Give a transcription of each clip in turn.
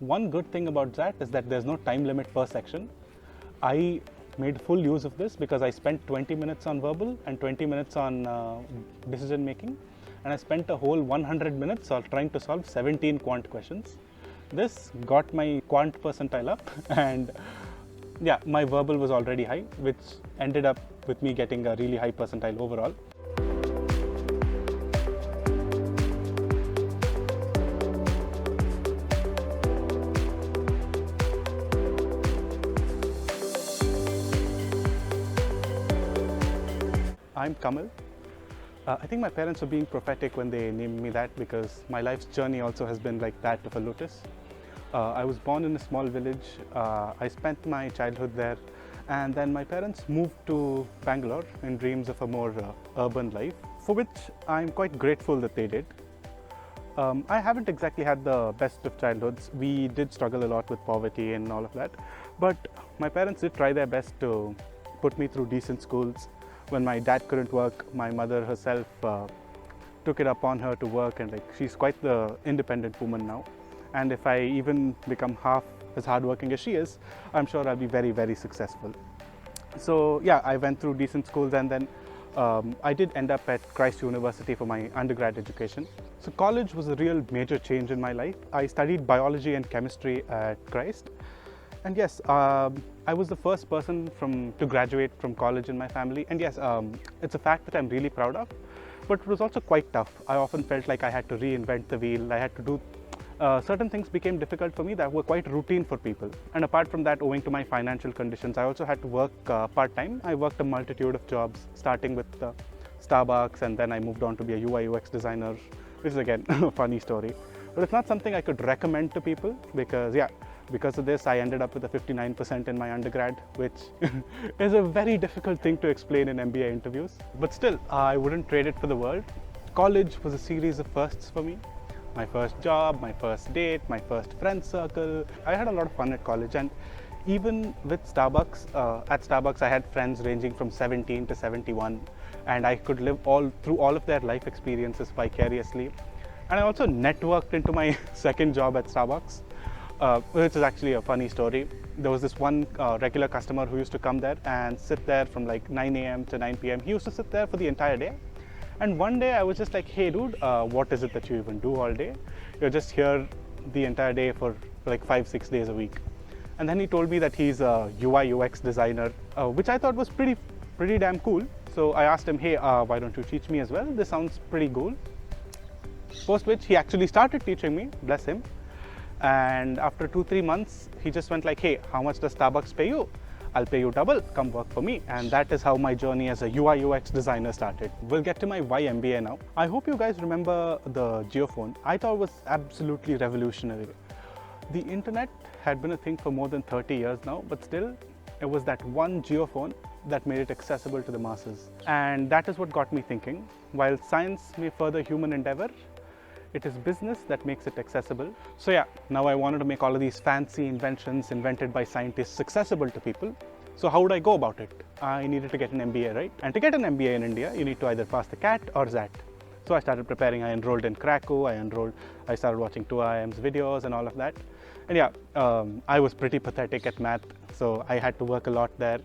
One good thing about that is that there's no time limit per section. I made full use of this because I spent 20 minutes on verbal and 20 minutes on decision making, and I spent a whole 100 minutes trying to solve 17 quant questions. This got my quant percentile up, and yeah, my verbal was already high, which ended up with me getting a really high percentile overall. I'm Kamal. I think my parents were being prophetic when they named me that because my life's journey also has been like that of a lotus. I was born in a small village. I spent my childhood there, and then my parents moved to Bangalore in dreams of a more urban life, for which I'm quite grateful that they did. I haven't exactly had the best of childhoods. We did struggle a lot with poverty and all of that, but my parents did try their best to put me through decent schools. When my dad couldn't work, my mother herself took it upon her to work, and she's quite the independent woman now. And if I even become half as hardworking as she is, I'm sure I'll be very, very successful. So yeah, I went through decent schools, and then I did end up at Christ University for my undergrad education. So college was a real major change in my life. I studied biology and chemistry at Christ. And yes, I was the first person to graduate from college in my family. And yes, it's a fact that I'm really proud of, but it was also quite tough. I often felt like I had to reinvent the wheel. I had to do certain things became difficult for me that were quite routine for people. And apart from that, owing to my financial conditions, I also had to work part-time. I worked a multitude of jobs, starting with Starbucks, and then I moved on to be a UI UX designer, which is again a funny story. But it's not something I could recommend to people because of this, I ended up with a 59% in my undergrad, which is a very difficult thing to explain in MBA interviews. But still, I wouldn't trade it for the world. College was a series of firsts for me. My first job, my first date, my first friend circle. I had a lot of fun at college, and even with Starbucks, at Starbucks I had friends ranging from 17 to 71, and I could live through all of their life experiences vicariously. And I also networked into my second job at Starbucks. Which is actually a funny story. There was this one regular customer who used to come there and sit there from like 9 a.m. to 9 p.m. He used to sit there for the entire day. And one day I was just like, hey dude, what is it that you even do all day? You're just here the entire day for like 5-6 days a week. And then he told me that he's a UI UX designer, which I thought was pretty damn cool. So I asked him, hey, why don't you teach me as well? This sounds pretty cool. Post which he actually started teaching me, bless him. And after 2-3 months, he just went like, hey, how much does Starbucks pay you? I'll pay you double, come work for me. And that is how my journey as a UI UX designer started. We'll get to my why MBA now. I hope you guys remember the geophone. I thought it was absolutely revolutionary. The internet had been a thing for more than 30 years now, but still, it was that one geophone that made it accessible to the masses. And that is what got me thinking. While science may further human endeavor, it is business that makes it accessible. So yeah, now I wanted to make all of these fancy inventions invented by scientists accessible to people. So how would I go about it? I needed to get an MBA, right? And to get an MBA in India, you need to either pass the CAT or XAT. So I started preparing. I enrolled in Krakow. I started watching 2IIM's videos and all of that. And yeah, I was pretty pathetic at math, so I had to work a lot there.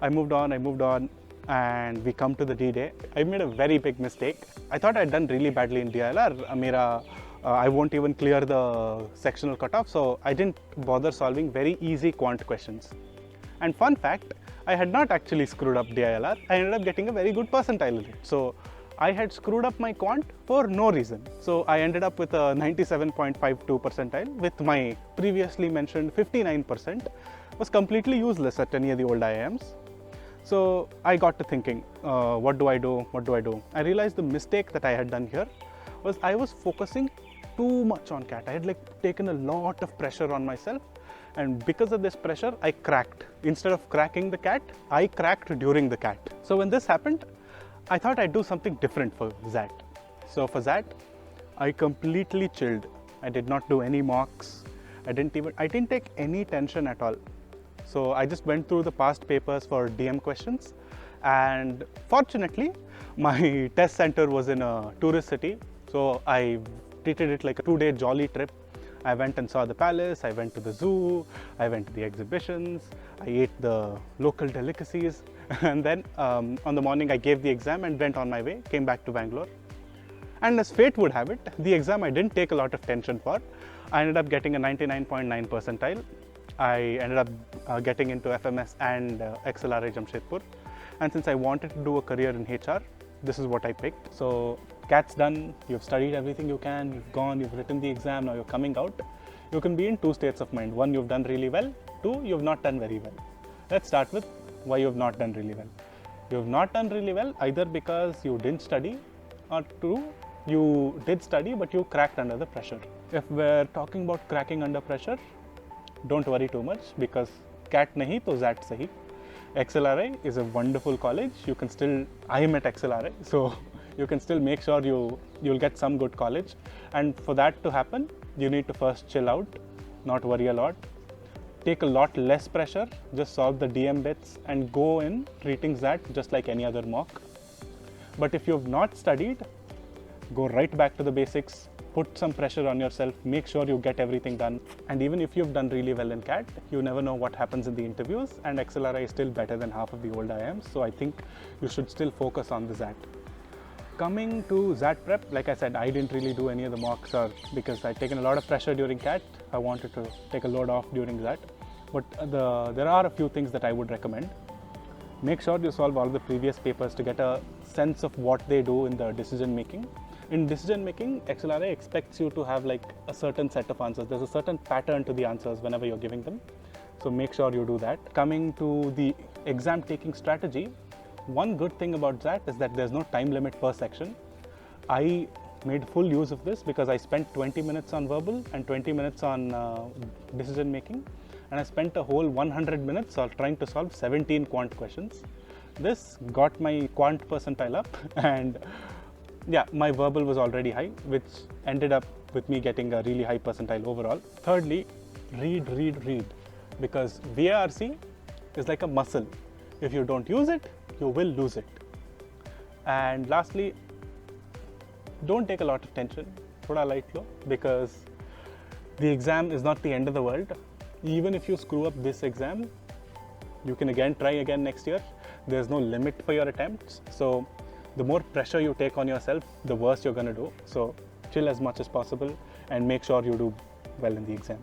I moved on, and we come to the D-Day. I made a very big mistake. I thought I'd done really badly in DILR. I won't even clear the sectional cutoff, so I didn't bother solving very easy quant questions. And fun fact, I had not actually screwed up DILR. I ended up getting a very good percentile in it. So I had screwed up my quant for no reason. So I ended up with a 97.52 percentile, with my previously mentioned 59% was completely useless at any of the old IIMs. So I got to thinking, what do I do? I realized the mistake that I had done here was I was focusing too much on CAT. I had taken a lot of pressure on myself, and because of this pressure, I cracked. Instead of cracking the CAT, I cracked during the CAT. So when this happened, I thought I'd do something different for XAT. So for XAT, I completely chilled. I did not do any mocks. I didn't take any tension at all. So I just went through the past papers for DM questions, and fortunately, my test center was in a tourist city. So I treated it like a 2-day jolly trip. I went and saw the palace, I went to the zoo, I went to the exhibitions, I ate the local delicacies, and then on the morning I gave the exam and went on my way, came back to Bangalore. And as fate would have it, the exam I didn't take a lot of tension for. I ended up getting a 99.9 percentile. I ended up getting into FMS and XLRI Jamshedpur. And since I wanted to do a career in HR, this is what I picked. So CAT's done, you've studied everything you can, you've gone, you've written the exam, now you're coming out. You can be in two states of mind. One, you've done really well. Two, you've not done very well. Let's start with why you've not done really well. You've not done really well either because you didn't study, or two, you did study but you cracked under the pressure. If we're talking about cracking under pressure, don't worry too much because CAT nahi to ZAT sahi. XLRI is a wonderful college. You can still, I am at XLRI, so you can still make sure you'll get some good college. And for that to happen, you need to first chill out, not worry a lot, take a lot less pressure, just solve the DM bits and go in treating that just like any other mock. But if you've not studied, go right back to the basics, put some pressure on yourself, make sure you get everything done. And even if you've done really well in CAT, you never know what happens in the interviews, and XLRI is still better than half of the old IIMs, so I think you should still focus on the ZAT. Coming to ZAT prep, like I said, I didn't really do any of the mocks because I'd taken a lot of pressure during CAT. I wanted to take a load off during ZAT. But there are a few things that I would recommend. Make sure you solve all the previous papers to get a sense of what they do in the decision making. In decision making, XLRI expects you to have like a certain set of answers. There's a certain pattern to the answers whenever you're giving them. So make sure you do that. Coming to the exam taking strategy, one good thing about that is that there's no time limit per section. I made full use of this because I spent 20 minutes on verbal and 20 minutes on decision making. And I spent a whole 100 minutes trying to solve 17 quant questions. This got my quant percentile up, and yeah, my verbal was already high, which ended up with me getting a really high percentile overall. Thirdly, read, because VARC is like a muscle. If you don't use it, you will lose it. And lastly, don't take a lot of tension, thoda light lo, because the exam is not the end of the world. Even if you screw up this exam, you can try again next year. There's no limit for your attempts. So the more pressure you take on yourself, the worse you're going to do. So chill as much as possible and make sure you do well in the exam.